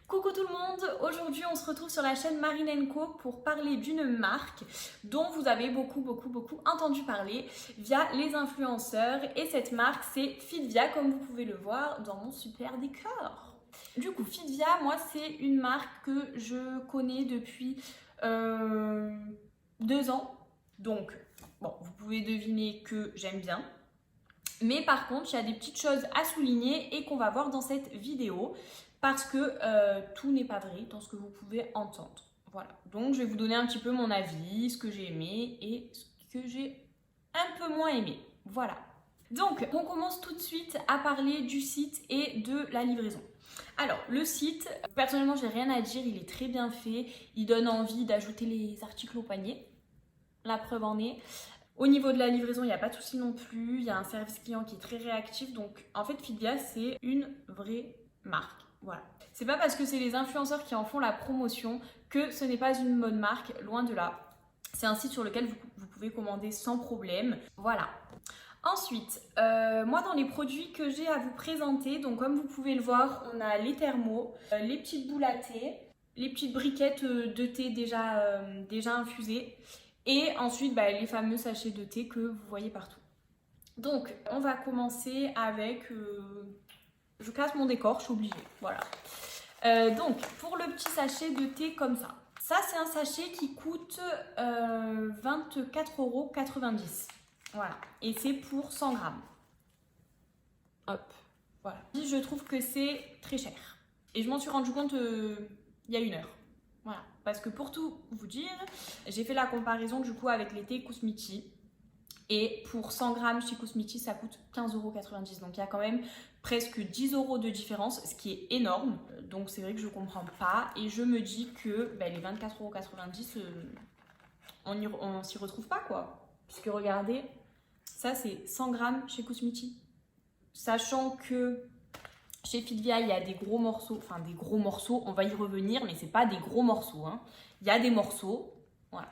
Coucou tout le monde, aujourd'hui on se retrouve sur la chaîne Marine & Co pour parler d'une marque dont vous avez beaucoup entendu parler via les influenceurs, et cette marque c'est Fitvia, comme vous pouvez le voir dans mon super décor. Du coup Fitvia, moi c'est une marque que je connais depuis 2 ans, donc bon, vous pouvez deviner que j'aime bien. Mais par contre, il y a des petites choses à souligner et qu'on va voir dans cette vidéo parce que tout n'est pas vrai dans ce que vous pouvez entendre. Voilà, donc je vais vous donner un petit peu mon avis, ce que j'ai aimé et ce que j'ai un peu moins aimé. Voilà. Donc, on commence tout de suite à parler du site et de la livraison. Alors, le site, personnellement, j'ai rien à dire, il est très bien fait. Il donne envie d'ajouter les articles au panier. La preuve en est. Au niveau de la livraison, il n'y a pas de souci non plus. Il y a un service client qui est très réactif. Donc, en fait, Fitvia, c'est une vraie marque. Voilà. C'est pas parce que c'est les influenceurs qui en font la promotion que ce n'est pas une bonne marque, loin de là. C'est un site sur lequel vous pouvez commander sans problème. Voilà. Ensuite, moi dans les produits que j'ai à vous présenter, donc comme vous pouvez le voir, on a les thermos, les petites boules à thé, les petites briquettes de thé déjà infusées. Et ensuite, les fameux sachets de thé que vous voyez partout. Donc, on va commencer avec... je casse mon décor, je suis obligée. Voilà. Donc, pour le petit sachet de thé comme ça. Ça, c'est un sachet qui coûte 24,90 €. Voilà. Et c'est pour 100 grammes. Hop. Voilà. Je trouve que c'est très cher. Et je m'en suis rendu compte il y a 1 heure. Voilà, parce que pour tout vous dire, j'ai fait la comparaison du coup avec les thés Kusmiti. Et pour 100 grammes chez Kusmiti, ça coûte 15,90 €. Donc il y a quand même presque 10 € de différence, ce qui est énorme. Donc c'est vrai que je ne comprends pas. Et je me dis que les 24,90 €, on s'y retrouve pas quoi. Puisque regardez, ça c'est 100 grammes chez Kusmiti. Sachant que chez Fitvia, il y a des gros morceaux, on va y revenir, mais c'est pas des gros morceaux, hein. Il y a des morceaux, voilà.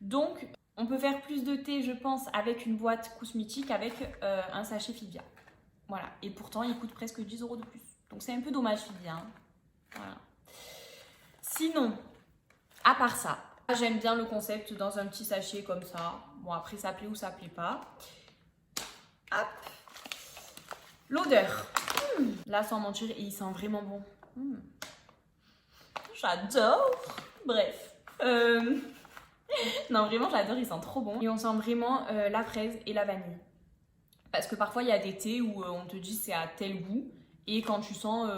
Donc, on peut faire plus de thé, je pense, avec une boîte Kusmiti qu'avec un sachet Fitvia. Voilà, et pourtant, il coûte presque 10 € de plus. Donc, c'est un peu dommage, Fitvia, hein. Voilà. Sinon, à part ça, j'aime bien le concept dans un petit sachet comme ça. Bon, après, ça plaît ou ça plaît pas. Hop. L'odeur. Là, sans mentir, il sent vraiment bon. J'adore. Bref. Non, vraiment, j'adore, il sent trop bon. Et on sent vraiment la fraise et la vanille. Parce que parfois, il y a des thés où on te dit c'est à tel goût. Et quand tu sens,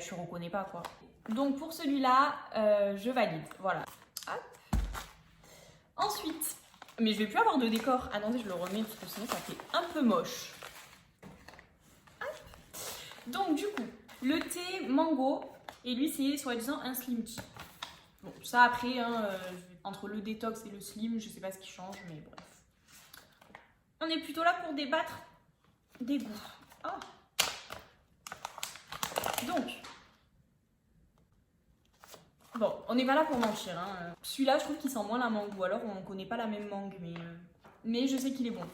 tu reconnais pas, quoi. Donc, pour celui-là, je valide. Voilà. Hop. Ensuite, mais je vais plus avoir de décor. Attendez, je le remets parce que sinon, ça fait un peu moche. Donc du coup, le thé mango, et lui c'est soi-disant un slim tea. Bon, ça après, entre le détox et le slim, je sais pas ce qui change, mais bref. On est plutôt là pour débattre des goûts. Oh. Donc, bon, on n'est pas là pour mentir, hein. Celui-là, je trouve qu'il sent moins la mangue, ou alors on connaît pas la même mangue, mais je sais qu'il est bon.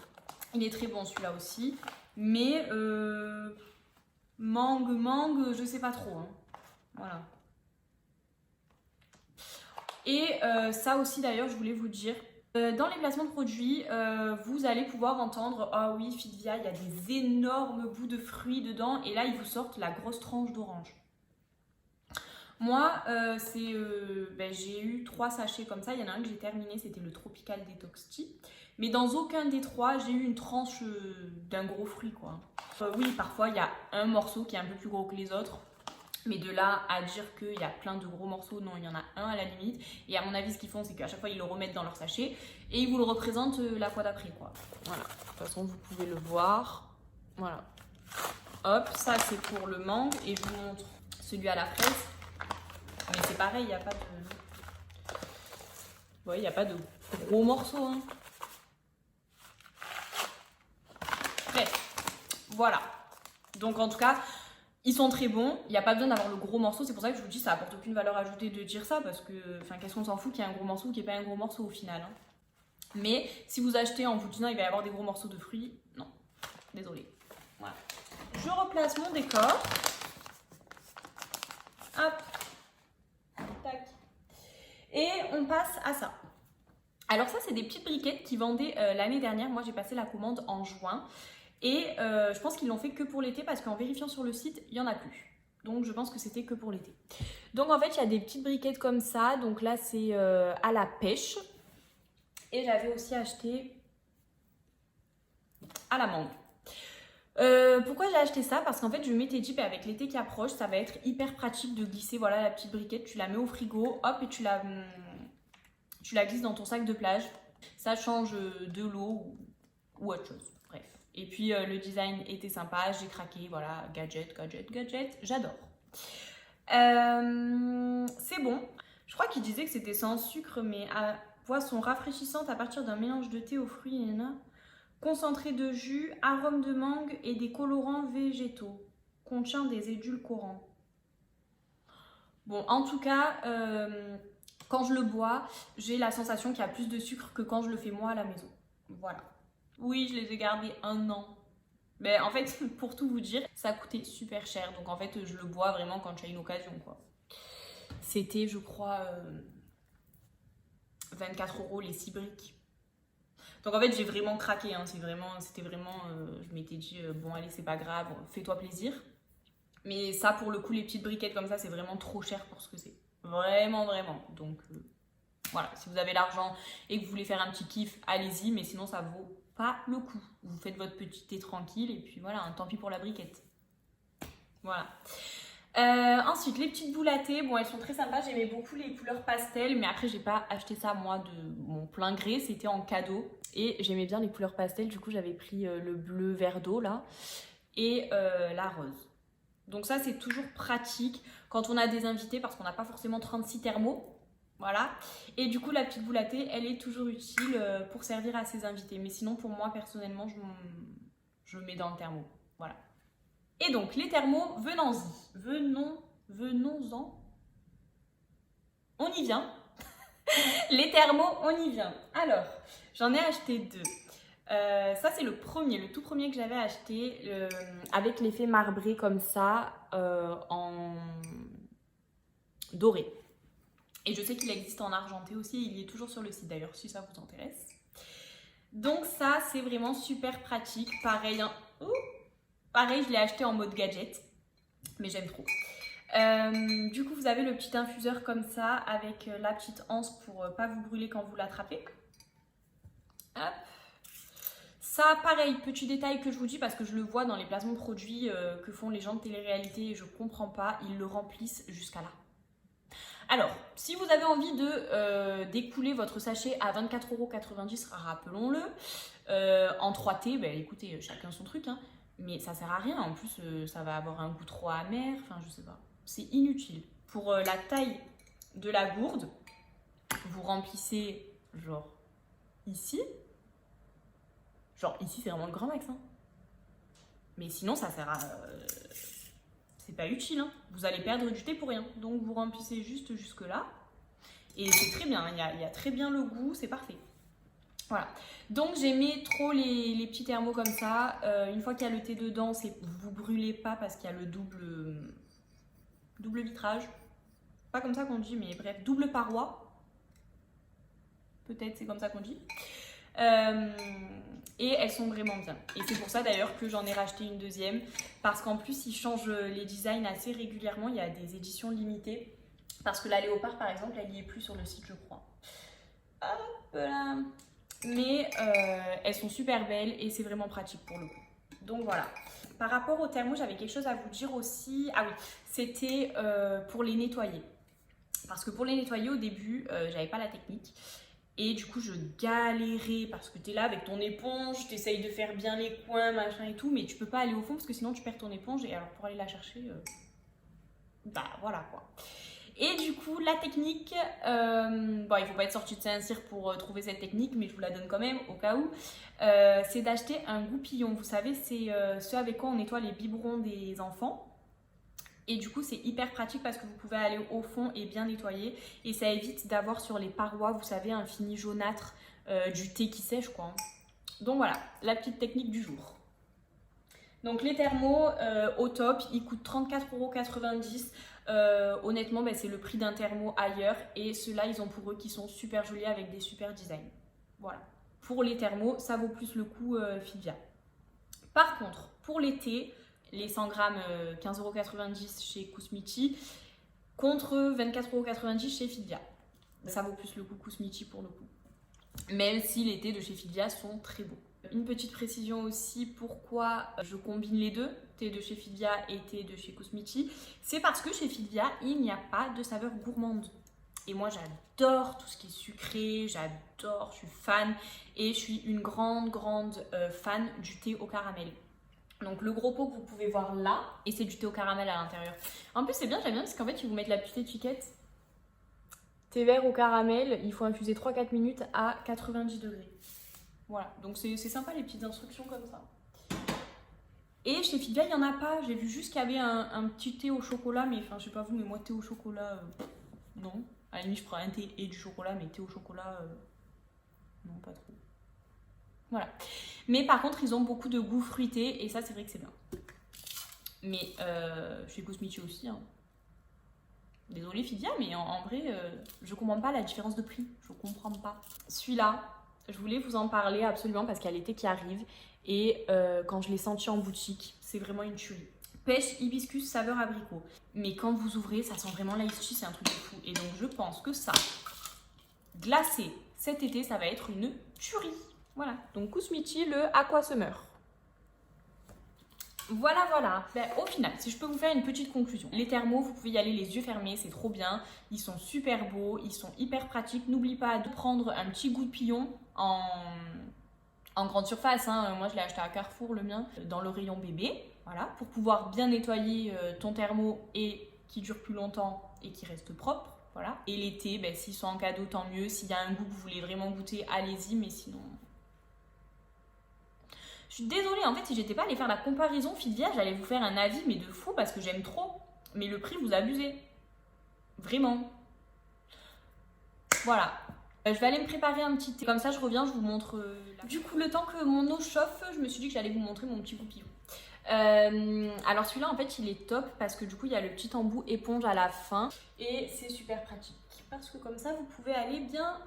Il est très bon celui-là aussi, mais... mangue, je sais pas trop, hein. Voilà. Et ça aussi d'ailleurs, je voulais vous dire, dans les placements de produits, vous allez pouvoir entendre « Ah oui, Fitvia, il y a des énormes bouts de fruits dedans » et là, ils vous sortent la grosse tranche d'orange. Moi, j'ai eu 3 sachets comme ça. Il y en a un que j'ai terminé, c'était le Tropical Detox Tea. Mais dans aucun des 3, j'ai eu une tranche d'un gros fruit, quoi. Oui, parfois, il y a un morceau qui est un peu plus gros que les autres. Mais de là à dire qu'il y a plein de gros morceaux, non, il y en a un à la limite. Et à mon avis, ce qu'ils font, c'est qu'à chaque fois, ils le remettent dans leur sachet. Et ils vous le représentent la fois d'après, quoi. Voilà. De toute façon, vous pouvez le voir. Voilà. Hop, ça, c'est pour le mangue. Et je vous montre celui à la fraise. Mais c'est pareil, il n'y a pas de... Ouais, il n'y a pas de gros morceaux, hein. Bref, voilà. Donc en tout cas, ils sont très bons. Il n'y a pas besoin d'avoir le gros morceau. C'est pour ça que je vous dis, ça apporte aucune valeur ajoutée de dire ça. Parce que, qu'est-ce qu'on s'en fout qu'il y ait un gros morceau ou qu'il n'y ait pas un gros morceau au final, hein. Mais si vous achetez en vous disant il va y avoir des gros morceaux de fruits, non. Désolée. Voilà. Je replace mon décor. Hop. Tac. Et on passe à ça. Alors ça, c'est des petites briquettes qu'ils vendaient l'année dernière. Moi, j'ai passé la commande en juin. Et je pense qu'ils l'ont fait que pour l'été parce qu'en vérifiant sur le site, il n'y en a plus. Donc je pense que c'était que pour l'été. Donc en fait, il y a des petites briquettes comme ça. Donc là, c'est à la pêche. Et j'avais aussi acheté à la mangue. Pourquoi j'ai acheté ça? Parce qu'en fait, je m'étais dit, avec l'été qui approche, ça va être hyper pratique de glisser voilà, la petite briquette. Tu la mets au frigo, hop, et tu la glisses dans ton sac de plage. Ça change de l'eau ou autre chose. Bref. Et puis le design était sympa, j'ai craqué, voilà, gadget, j'adore. C'est bon. Je crois qu'il disait que c'était sans sucre, mais à boisson rafraîchissante à partir d'un mélange de thé aux fruits et concentré de jus, arôme de mangue et des colorants végétaux. Contient des édulcorants. Bon, en tout cas, quand je le bois, j'ai la sensation qu'il y a plus de sucre que quand je le fais moi à la maison. Voilà. Oui, je les ai gardés 1 an. Mais en fait, pour tout vous dire, ça a coûté super cher. Donc en fait, je le bois vraiment quand j'ai une occasion, quoi. C'était, je crois, 24 € les 6 briques. Donc en fait, j'ai vraiment craqué. Hein. C'était vraiment, je m'étais dit, bon allez, c'est pas grave, fais-toi plaisir. Mais ça, pour le coup, les petites briquettes comme ça, c'est vraiment trop cher pour ce que c'est. Vraiment. Donc voilà, si vous avez l'argent et que vous voulez faire un petit kiff, allez-y. Mais sinon, ça vaut pas le coup. Vous faites votre petit thé tranquille et puis voilà, hein, tant pis pour la briquette. Voilà. Ensuite, les petites boules à thé, bon, elles sont très sympas. J'aimais beaucoup les couleurs pastel, mais après, j'ai pas acheté ça moi de mon plein gré. C'était en cadeau et j'aimais bien les couleurs pastel. Du coup, j'avais pris le bleu vert d'eau là et la rose. Donc ça, c'est toujours pratique quand on a des invités parce qu'on n'a pas forcément 36 thermos. Voilà. Et du coup, la petite boule à thé, elle est toujours utile pour servir à ses invités. Mais sinon, pour moi, personnellement, je mets dans le thermo. Voilà. Et donc, les thermos, venons-y. Venons-en. On y vient. Les thermos, on y vient. Alors, j'en ai acheté 2. Ça, c'est le tout premier que j'avais acheté avec l'effet marbré comme ça en doré. Et je sais qu'il existe en argenté aussi, il y est toujours sur le site d'ailleurs si ça vous intéresse. Donc ça, c'est vraiment super pratique. Pareil, hein. Pareil, je l'ai acheté en mode gadget, mais j'aime trop. Du coup, vous avez le petit infuseur comme ça avec la petite anse pour pas vous brûler quand vous l'attrapez. Hop. Ça, pareil, petit détail que je vous dis parce que je le vois dans les placements de produits que font les gens de télé-réalité et je comprends pas, ils le remplissent jusqu'à là. Alors, si vous avez envie d'écouler votre sachet à 24,90 €, rappelons-le, en 3T, ben, écoutez, chacun son truc, hein, mais ça sert à rien. En plus, ça va avoir un goût trop amer, enfin, je sais pas. C'est inutile. Pour la taille de la gourde, vous remplissez genre ici. Genre ici, c'est vraiment le grand max. Hein. Mais sinon, ça sert à... c'est pas utile, hein. Vous allez perdre du thé pour rien. Donc vous remplissez juste jusque là. Et c'est très bien, il y a très bien le goût, c'est parfait. Voilà. Donc j'aimais trop les petits thermos comme ça. Une fois qu'il y a le thé dedans, vous brûlez pas parce qu'il y a le double vitrage. Pas comme ça qu'on dit, mais bref, double paroi. Peut-être c'est comme ça qu'on dit. Et elles sont vraiment bien. Et c'est pour ça d'ailleurs que j'en ai racheté une deuxième. Parce qu'en plus, ils changent les designs assez régulièrement. Il y a des éditions limitées. Parce que la léopard, par exemple, elle n'y est plus sur le site, je crois. Hop là. Mais elles sont super belles et c'est vraiment pratique pour le coup. Donc voilà. Par rapport au thermo, j'avais quelque chose à vous dire aussi. Ah oui, c'était pour les nettoyer. Parce que pour les nettoyer, au début, j'avais pas la technique. Et du coup, je galérais parce que tu es là avec ton éponge, tu essayes de faire bien les coins, machin et tout, mais tu peux pas aller au fond parce que sinon tu perds ton éponge. Et alors, pour aller la chercher, bah voilà quoi. Et du coup, la technique, bon, il faut pas être sorti de Saint-Cyr pour trouver cette technique, mais je vous la donne quand même au cas où. C'est d'acheter un goupillon. Vous savez, c'est ce avec quoi on nettoie les biberons des enfants. Et du coup, c'est hyper pratique parce que vous pouvez aller au fond et bien nettoyer. Et ça évite d'avoir sur les parois, vous savez, un fini jaunâtre du thé qui sèche, quoi. Donc voilà, la petite technique du jour. Donc les thermos, au top, ils coûtent 34,90 €. Honnêtement, c'est le prix d'un thermo ailleurs. Et ceux-là, ils ont pour eux qui sont super jolis avec des super designs. Voilà. Pour les thermos, ça vaut plus le coup Fidvia. Par contre, pour les thés, les 100 grammes, 15,90€ chez Kusmichi contre 24,90€ chez Fidvia. Ça vaut plus le coup Kusmichi pour le coup. Même si les thés de chez Fidvia sont très beaux. Une petite précision aussi, pourquoi je combine les deux, thé de chez Fidvia et thé de chez Kusmichi, c'est parce que chez Fidvia, il n'y a pas de saveur gourmande. Et moi, j'adore tout ce qui est sucré, j'adore, je suis fan. Et je suis une grande fan du thé au caramel. Donc le gros pot que vous pouvez voir là, et c'est du thé au caramel à l'intérieur. En plus, c'est bien, j'aime bien parce qu'en fait, ils vous mettent la petite étiquette. Thé vert au caramel, il faut infuser 3-4 minutes à 90 degrés. Voilà, donc c'est sympa les petites instructions comme ça. Et chez Fidvia, il n'y en a pas. J'ai vu juste qu'il y avait un petit thé au chocolat, mais enfin, je sais pas vous, mais moi, thé au chocolat, non. À la limite, je prends un thé et du chocolat, mais thé au chocolat, non, pas trop. Voilà. Mais par contre, ils ont beaucoup de goût fruité, et ça, c'est vrai que c'est bien. Mais chez Kusmichi aussi, hein. Désolée Fidvia, mais en vrai, je comprends pas la différence de prix. Je comprends pas. Celui-là, je voulais vous en parler absolument parce qu'il y a l'été qui arrive. Et quand je l'ai senti en boutique, c'est vraiment une tuerie. Pêche hibiscus saveur abricot. Mais quand vous ouvrez, ça sent vraiment l'ice tea, c'est un truc de fou. Et donc je pense que ça, glacé cet été, ça va être une tuerie. Voilà, donc Kusmichi, le Aqua Summer. Voilà. Au final, si je peux vous faire une petite conclusion. Les thermos, vous pouvez y aller les yeux fermés, c'est trop bien. Ils sont super beaux, ils sont hyper pratiques. N'oublie pas de prendre un petit goupillon en grande surface. Hein. Moi, je l'ai acheté à Carrefour, le mien, dans le rayon bébé. Voilà, pour pouvoir bien nettoyer ton thermo et qui dure plus longtemps et qui reste propre. Voilà. Et l'été, s'ils sont en cadeau, tant mieux. S'il y a un goût que vous voulez vraiment goûter, allez-y, mais sinon... Je suis désolée, en fait, si j'étais pas allée faire la comparaison Fidvia, j'allais vous faire un avis, mais de fou, parce que j'aime trop. Mais le prix, vous abusez. Vraiment. Voilà. Je vais aller me préparer un petit thé. Comme ça, je reviens, je vous montre... Du coup, le temps que mon eau chauffe, je me suis dit que j'allais vous montrer mon petit goupillon. Alors celui-là, en fait, il est top parce que du coup, il y a le petit embout éponge à la fin. Et c'est super pratique. Parce que comme ça, vous pouvez aller bien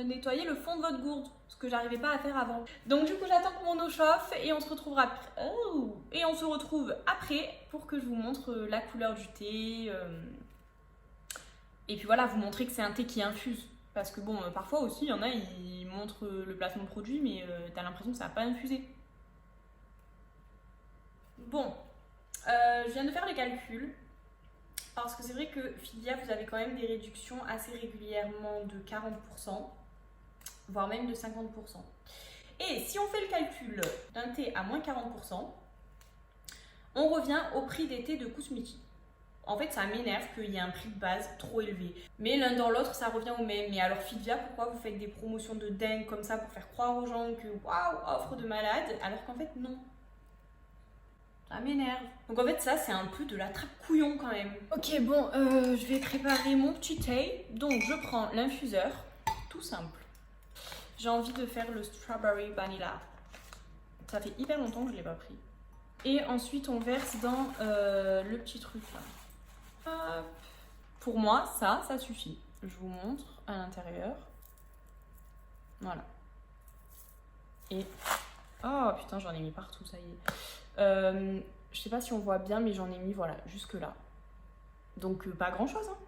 nettoyer le fond de votre gourde. Ce que j'arrivais pas à faire avant. Donc du coup, j'attends que mon eau chauffe et on se retrouvera après. Oh, et on se retrouve après pour que je vous montre la couleur du thé. Et puis voilà, vous montrer que c'est un thé qui infuse. Parce que bon, parfois aussi, il y en a, ils montrent le placement de produit, mais t'as l'impression que ça n'a pas infusé. Bon, je viens de faire les calculs. Parce que c'est vrai que Fidvia, vous avez quand même des réductions assez régulièrement de 40%, voire même de 50%. Et si on fait le calcul d'un thé à moins 40%, on revient au prix des thés de Kusmichi. En fait, ça m'énerve qu'il y ait un prix de base trop élevé. Mais l'un dans l'autre, ça revient au même. Mais alors Fidvia, pourquoi vous faites des promotions de dingue comme ça pour faire croire aux gens que waouh, offre de malade, alors qu'en fait non. Ça m'énerve. Donc en fait ça c'est un peu de la trappe couillon quand même. Ok bon, je vais préparer mon petit thé. Donc je prends l'infuseur, tout simple. J'ai envie de faire le strawberry vanilla. Ça fait hyper longtemps que je l'ai pas pris. Et ensuite on verse dans le petit truc là. Hop. Pour moi ça suffit. Je vous montre à l'intérieur. Voilà. Et... oh putain j'en ai mis partout, ça y est. Je sais pas si on voit bien, mais j'en ai mis, voilà, jusque là. Donc, pas grand chose, hein.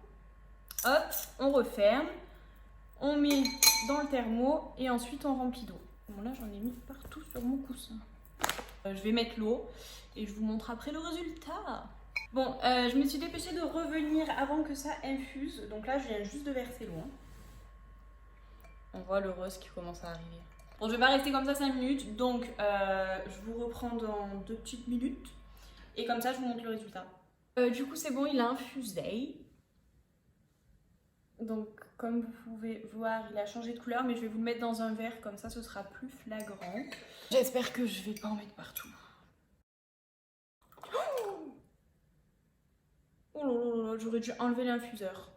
Hop, on referme. On met dans le thermo et ensuite on remplit d'eau. Bon, là, j'en ai mis partout sur mon coussin. Je vais mettre l'eau et je vous montre après le résultat. Bon, je me suis dépêchée de revenir avant que ça infuse. Donc là, je viens juste de verser l'eau. On voit le rose qui commence à arriver. Bon, je vais pas rester comme ça 5 minutes, donc je vous reprends dans 2 petites minutes. Et comme ça, je vous montre le résultat. Du coup, c'est bon, il a infusé. Donc, comme vous pouvez voir, il a changé de couleur, mais je vais vous le mettre dans un verre, comme ça, ce sera plus flagrant. J'espère que je vais pas en mettre partout. Oh là là là, j'aurais dû enlever l'infuseur.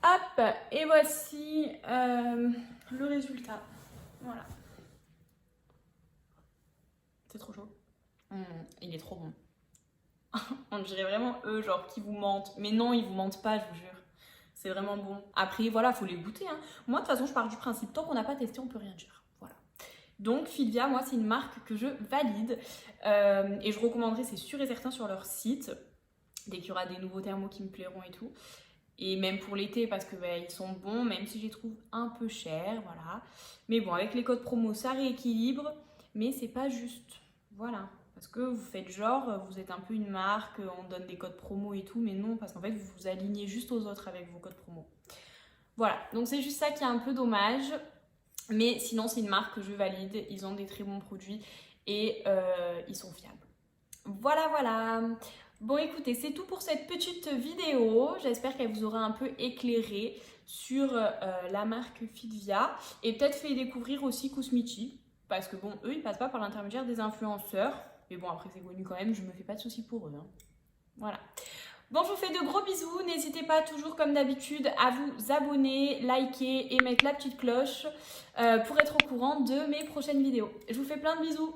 Hop, et voici le résultat. Voilà. C'est trop chaud. Il est trop bon. On dirait vraiment eux, genre, qui vous mentent. Mais non, ils vous mentent pas, je vous jure. C'est vraiment bon. Après, voilà, faut les goûter. Hein. Moi, de toute façon, je pars du principe, tant qu'on n'a pas testé, on peut rien dire. Voilà. Donc, Filvia, moi, c'est une marque que je valide. Et je recommanderais, c'est sûr et certain, sur leur site. Dès qu'il y aura des nouveaux thermos qui me plairont et tout. Et même pour l'été, parce que ils sont bons, même si je les trouve un peu chers, voilà. Mais bon, avec les codes promo, ça rééquilibre. Mais c'est pas juste. Voilà. Parce que vous faites genre, vous êtes un peu une marque, on donne des codes promo et tout, mais non, parce qu'en fait, vous vous alignez juste aux autres avec vos codes promo. Voilà, donc c'est juste ça qui est un peu dommage. Mais sinon, c'est une marque que je valide. Ils ont des très bons produits et ils sont fiables. Voilà, voilà. Bon, écoutez, c'est tout pour cette petite vidéo. J'espère qu'elle vous aura un peu éclairé sur la marque Filvia et peut-être fait découvrir aussi Kusmichi. Parce que bon, eux, ils passent pas par l'intermédiaire des influenceurs. Mais bon, après, c'est connu quand même, je me fais pas de soucis pour eux. Hein. Voilà. Bon, je vous fais de gros bisous. N'hésitez pas toujours, comme d'habitude, à vous abonner, liker et mettre la petite cloche pour être au courant de mes prochaines vidéos. Je vous fais plein de bisous.